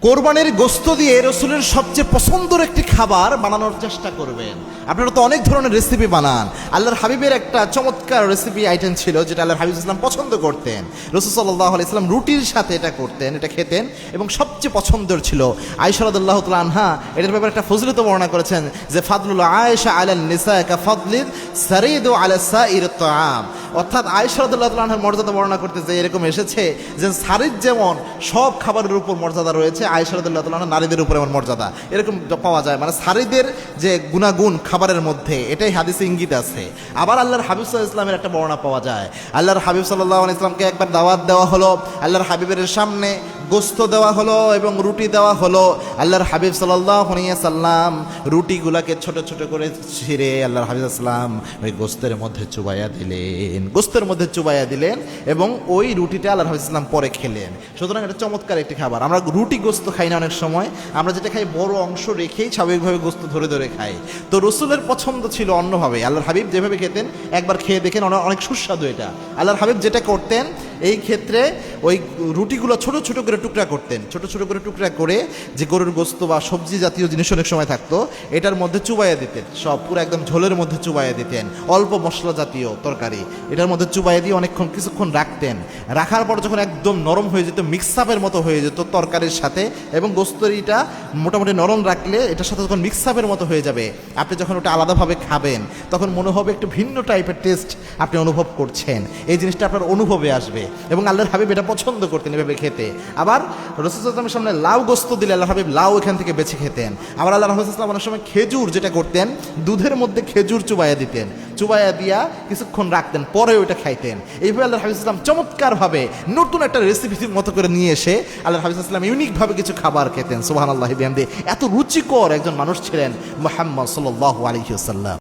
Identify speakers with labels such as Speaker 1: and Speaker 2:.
Speaker 1: কোরবানির গোস্ত দিয়ে রসুলের সবচেয়ে পছন্দের একটি খাবার বানানোর চেষ্টা করবেন। আপনারা তো অনেক ধরনের রেসিপি বানান। আল্লাহর হাবিবের একটা চমৎকার রেসিপি আইটেম ছিল যেটা আল্লাহর হাবিব ইসলাম পছন্দ করতেন। রসুল সাল্লাল্লাহু আলাইহি সাল্লাম রুটির সাথে এটা করতেন, এটা খেতেন এবং সবচেয়ে পছন্দের ছিল। আয়েশা রাদিয়াল্লাহু তাআলা আনহা এটার ব্যাপারে একটা ফজিলত বর্ণনা করেছেন যে ফাদলুল আয়েশা আলান নিসা কা ফাদলিল সারিদু আলা সাইর তাআম, অর্থাৎ আয়েশা রাদিয়াল্লাহু তাআলা আনহার মর্যাদা বর্ণনা করতে যে এরকম এসেছে যে সারিদ যেমন সব খাবারের উপর মর্যাদা রয়েছে, আয়েশা রাদিয়াল্লাহু তাআলা আনহা নারীদের উপর এমন মর্যাদা এরকম পাওয়া যায়। মানে সারিদের যে গুণাগুণ খাবারের মধ্যে এটাই হাদিসে ইঙ্গিত আছে। আবার আল্লাহর হাবিব সাল্লাল্লাহু আলাইহি ওয়াসাল্লামের একটা বর্ণনা পাওয়া যায়। আল্লাহর হাবিব সাল্লাল্লাহু আলাইহি ওয়াসাল্লামকে একবার দাওয়াত দেওয়া হলো, আল্লাহর হাবিবের সামনে গোস্ত দেওয়া হলো এবং রুটি দেওয়া হলো। আল্লাহর হাবিব সাল্লাল্লাহু আলাইহি ওয়াসাল্লাম রুটিগুলাকে ছোট ছোট করে ছিঁড়ে আল্লাহর হাবিব সাল্লাম ওই গোস্তের মধ্যে চুবাইয়া দিলেন, গোস্তের মধ্যে চুবাইয়া দিলেন এবং ওই রুটিটা আল্লাহর হাবিব সাল্লাম পরে খেলেন। সুতরাং এটা চমৎকার একটি খাবার। আমরা রুটি গোস্ত খাই না অনেক সময়, আমরা যেটা খাই বড় অংশ রেখেই স্বাভাবিকভাবে গোস্ত ধরে ধরে খাই। তো রসুলের পছন্দ ছিল অন্যভাবে। আল্লাহর হাবিব যেভাবে খেতেন একবার খেয়ে দেখেন, অনেক সুস্বাদু এটা। আল্লাহর হাবিব যেটা করতেন এই ক্ষেত্রে ওই রুটিগুলো ছোট ছোট করে টুকরা করতেন, ছোট ছোট করে টুকরা করে যে গরুর গোস্ত বা সবজি জাতীয় জিনিস অনেক সময় থাকতো এটার মধ্যে চুবাইয়া দিতেন, সব পুরো একদম ঝোলের মধ্যে চুবাইয়া দিতেন। অল্প মশলা জাতীয় তরকারি এটার মধ্যে চুবাইয়া দিয়ে অনেকক্ষণ কিছুক্ষণ রাখতেন। রাখার পর যখন একদম নরম হয়ে যেত, মিক্স আপের মতো হয়ে যেত তরকারির সাথে, এবং গোস্তরিটা মোটামুটি নরম রাখলে এটার সাথে যখন মিক্স আপের মতো হয়ে যাবে, আপনি যখন ওটা আলাদাভাবে খাবেন তখন মনে হবে একটু ভিন্ন টাইপের টেস্ট আপনি অনুভব করছেন। এই জিনিসটা আপনার অনুভবে আসবে এবং আল্লাহর হাবিব এটা পছন্দ করতেন এভাবে খেতে। আবার রাসূল সাল্লাল্লাহু আলাইহি ওয়াসাল্লামের সামনে লাউ গোস্ত দিলে আল্লাহর হাবিব লাউ এখান থেকে বেছে খেতেন। আবার আল্লাহর হাবিব সাল্লাল্লাহু আলাইহি ওয়াসাল্লাম অনেক সময় খেজুর যেটা করতেন, দুধের মধ্যে খেজুর চুবাইয়া দিতেন, চুবাইয়া দিয়া কিছুক্ষণ রাখতেন, পরে ওইটা খাইতেন। এইভাবে আল্লাহর হাবিব সাল্লাল্লাহু আলাইহি ওয়াসাল্লাম চমৎকারভাবে নতুন একটা রেসিপির মতো করে নিয়ে এসে আল্লাহর হাবিব সাল্লাল্লাহু আলাইহি ওয়াসাল্লাম ইউনিকভাবে কিছু খাবার খেতেন। সুবহানাল্লাহি বিহামদিহি। এত রুচিকর একজন মানুষ ছিলেন মুহাম্মদ সাল্লাল্লাহু আলাইহি ওয়াসাল্লাম।